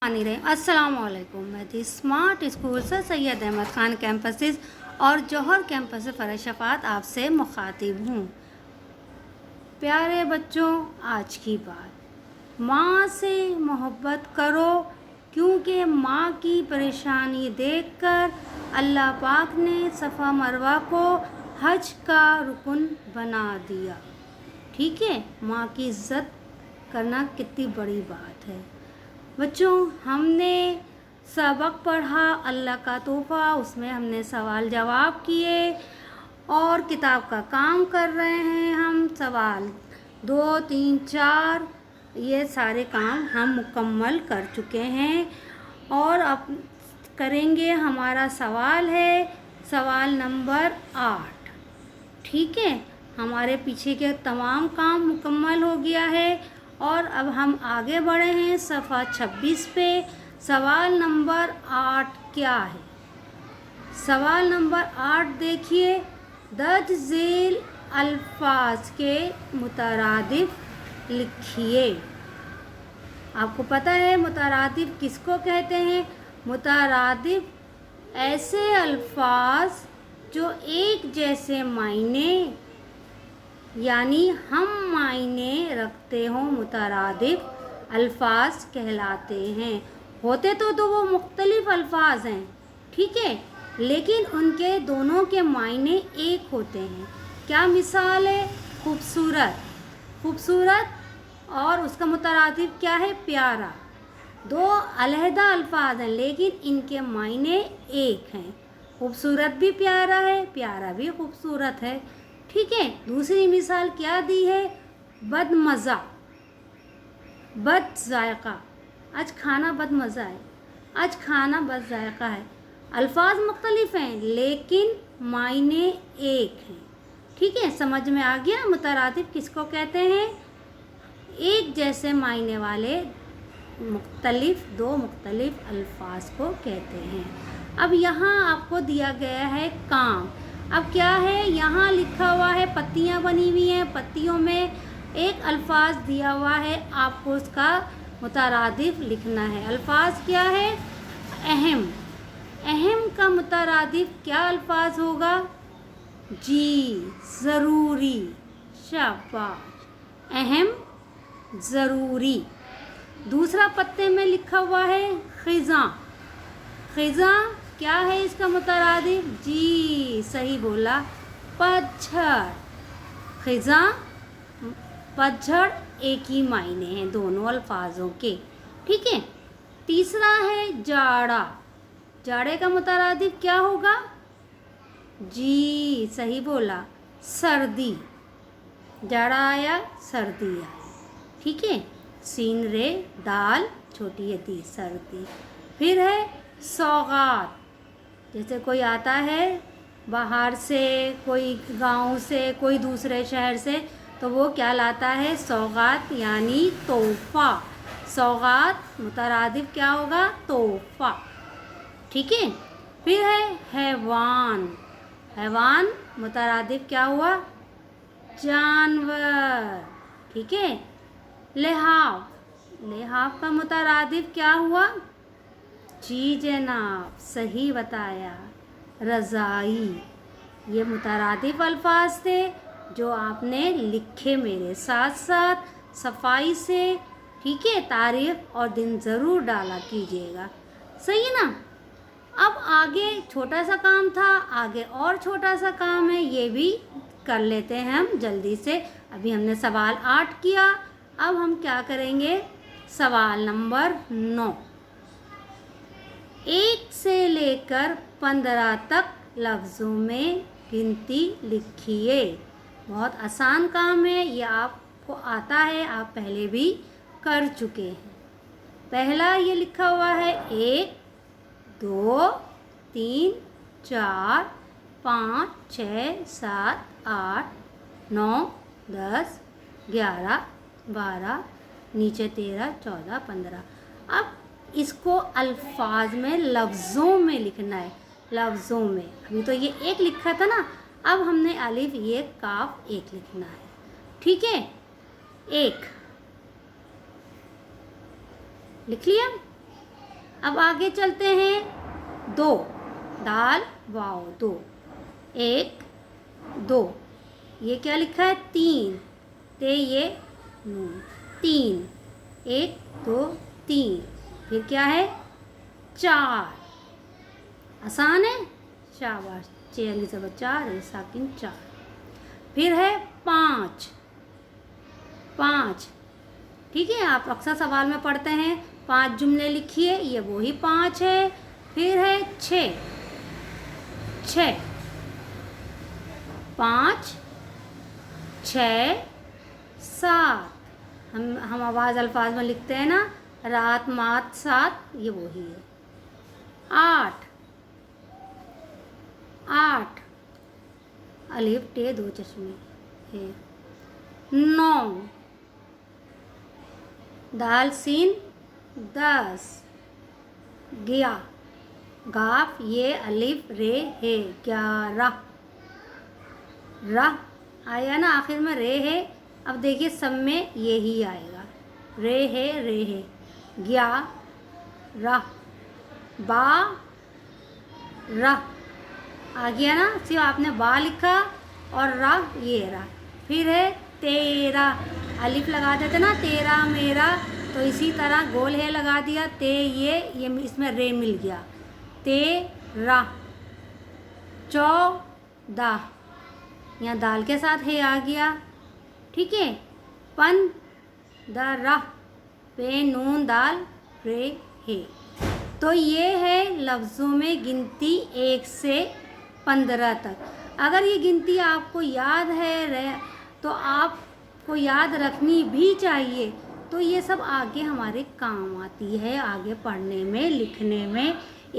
अस्सलामुअलैकुम। मैं थी स्मार्ट स्कूल से सैयद अहमद ख़ान कैंपसेस और जौहर कैंपस से फ़रज़ शफ़ात आपसे मुखातिब हूँ। प्यारे बच्चों, आज की बात, माँ से मोहब्बत करो, क्योंकि माँ की परेशानी देखकर अल्लाह पाक ने सफ़ा मरवा को हज का रुकन बना दिया। ठीक है, माँ की इज़्ज़त करना कितनी बड़ी बात है। बच्चों, हमने सबक पढ़ा अल्लाह का तोहफ़ा, उसमें हमने सवाल जवाब किए और किताब का काम कर रहे हैं। हम सवाल 2, 3, 4 ये सारे काम हम मुकम्मल कर चुके हैं और अब करेंगे। हमारा सवाल है सवाल नंबर 8। ठीक है, हमारे पीछे के तमाम काम मुकम्मल हो गया है और अब हम आगे बढ़े हैं सफ़ा 26 पे। सवाल नंबर 8 क्या है? सवाल नंबर 8 देखिए, दर्ज झेल अल्फाज के मुतरादिफ लिखिए। आपको पता है मुतरादिफ किसको कहते हैं? मुतरादिफ ऐसे अल्फाज जो एक जैसे मायने यानी हम मायने रखते हो, मुतरादिफ अल्फाज कहलाते हैं। होते तो वो मुख्तलिफ अल्फाज हैं, ठीक है, लेकिन उनके दोनों के मायने एक होते हैं। क्या मिसाल है? खूबसूरत। खूबसूरत और उसका मुतरादिफ क्या है? प्यारा। दो अलहदा अल्फाज हैं लेकिन इनके मायने एक हैं। खूबसूरत भी प्यारा है, प्यारा भी खूबसूरत है। ठीक है, दूसरी मिसाल क्या दी है? बदमज़ा, बद जायका। आज खाना बद मज़ा है, आज खाना बद जायका है। अल्फाज मुख्तलिफ हैं लेकिन मायने एक हैं। ठीक है, समझ में आ गया मुतरादिफ किसको कहते हैं? एक जैसे मायने वाले दो मुख्तलिफ अल्फाज को कहते हैं। अब यहाँ आपको दिया गया है काम। अब क्या है? यहाँ लिखा हुआ है पत्तियाँ बनी हुई हैं, पत्तियों में एक अल्फाज दिया हुआ है, आपको उसका मुतरादिफ लिखना है। अल्फाज क्या है? अहम। अहम का मुतरादिफ क्या अल्फाज होगा? जी, ज़रूरी। शाबाश, अहम, ज़रूरी। दूसरा पत्ते में लिखा हुआ है ख़िज़ा। ख़िज़ा क्या है इसका मुतरादिफ? जी, सही बोला, पतझड़। ख़िज़ा, पतझड़ एक ही मायने हैं दोनों अल्फाजों के। ठीक है, तीसरा है जाड़ा। जाड़े का मुतरादिफ क्या होगा? जी, सही बोला, सर्दी। जाड़ा आया, सर्दी आई। ठीक है, सीन रे दाल छोटी यदी, सर्दी। फिर है सौगात। जैसे कोई आता है बाहर से, कोई गांव से, कोई दूसरे शहर से, तो वो क्या लाता है? सौगात यानी तोहफ़ा। सौगात मुतरादिफ क्या होगा? तोहफ़ा। ठीक है, फिर है हैवान। हैवान मुतरादिफ क्या हुआ? जानवर। ठीक है, लिहाफ। लिहाफ का मुतरादिफ क्या हुआ? जी जनाब, सही बताया, रज़ाई। ये मुतरादिफ अल्फाज थे जो आपने लिखे मेरे साथ साथ सफाई से। ठीक है, तारीख और दिन ज़रूर डाला कीजिएगा, सही है ना? अब आगे छोटा सा काम था, आगे और छोटा सा काम है, ये भी कर लेते हैं हम जल्दी से। अभी हमने सवाल 8 किया, अब हम क्या करेंगे? सवाल नंबर 9। 1 से लेकर 15 तक लफ्ज़ों में गिनती लिखिए। बहुत आसान काम है, ये आपको आता है, आप पहले भी कर चुके हैं। पहला ये लिखा हुआ है 1, 2, 3, 4, 5, 6, 7, 8, 9, 10, 11, 12, नीचे 13, 14, 15। अब इसको अल्फाज में, लफ्ज़ों में लिखना है। लफ्ज़ों में, अभी तो ये एक लिखा था ना, अब हमने अलिफ ये काफ एक लिखना है। ठीक है, एक लिख लिया। اب آگے چلتے ہیں. دو دال واو دو. ایک دو. یہ کیا لکھا ہے؟ تین. تے یہ نون. تین. ایک دو تین. پھر کیا ہے؟ چار. آسان ہے؟ شاباش. چھ زبر چار ساکن چار. پھر ہے پانچ. پانچ. ٹھیک ہے، آپ اکثر سوال میں پڑھتے ہیں 5 جملے لکھیے، یہ وہی 5 ہے. پھر ہے 6. 6. 5 6 7. ہم آواز الفاظ میں لکھتے ہیں نا، رات مات سات، یہ وہی ہے. 8. 8. الف ٹے دو چشمے ہے. 9. دال سین 10. گیا. گاف یہ الف رے ہے. 11. رہ آیا نا آخر میں، رے ہے. اب دیکھیے سب میں یہی آئے گا، رے ہے رے ہے. گیا رہ. با رہ آ گیا نا، صرف آپ نے با لکھا اور رہ یہ رہا. پھر ہے تیرا. الف لگا دیتے نا تیرا میرا، تو اسی طرح گول ہے لگا دیا. تے یہ اس میں رے مل گیا. تیرا. 14. یہاں دال کے ساتھ ہے آ گیا. ٹھیک ہے. 15. پے نون دال رے ہے. تو یہ ہے لفظوں میں گنتی 1 سے 15 تک. اگر یہ گنتی آپ کو یاد ہے تو آپ کو یاد رکھنی بھی چاہیے. تو یہ سب آگے ہمارے کام آتی ہے، آگے پڑھنے میں لکھنے میں.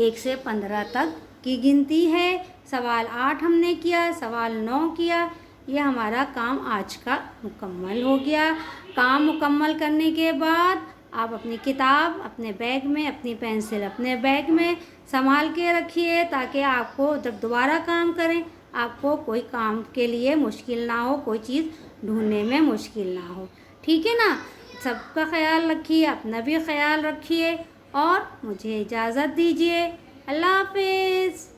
1 سے 15 تک کی گنتی ہے. سوال 8 ہم نے کیا، سوال 9 کیا. یہ ہمارا کام آج کا مکمل ہو گیا. کام مکمل کرنے کے بعد آپ اپنی کتاب اپنے بیگ میں، اپنی پینسل اپنے بیگ میں سنبھال کے رکھیے، تاکہ آپ کو جب دوبارہ کام کریں آپ کو کوئی کام کے لیے مشکل نہ ہو، کوئی چیز ڈھونڈنے میں مشکل نہ ہو. ٹھیک ہے نا. سب کا خیال رکھیے، اپنا بھی خیال رکھیے، اور مجھے اجازت دیجیے. اللہ حافظ.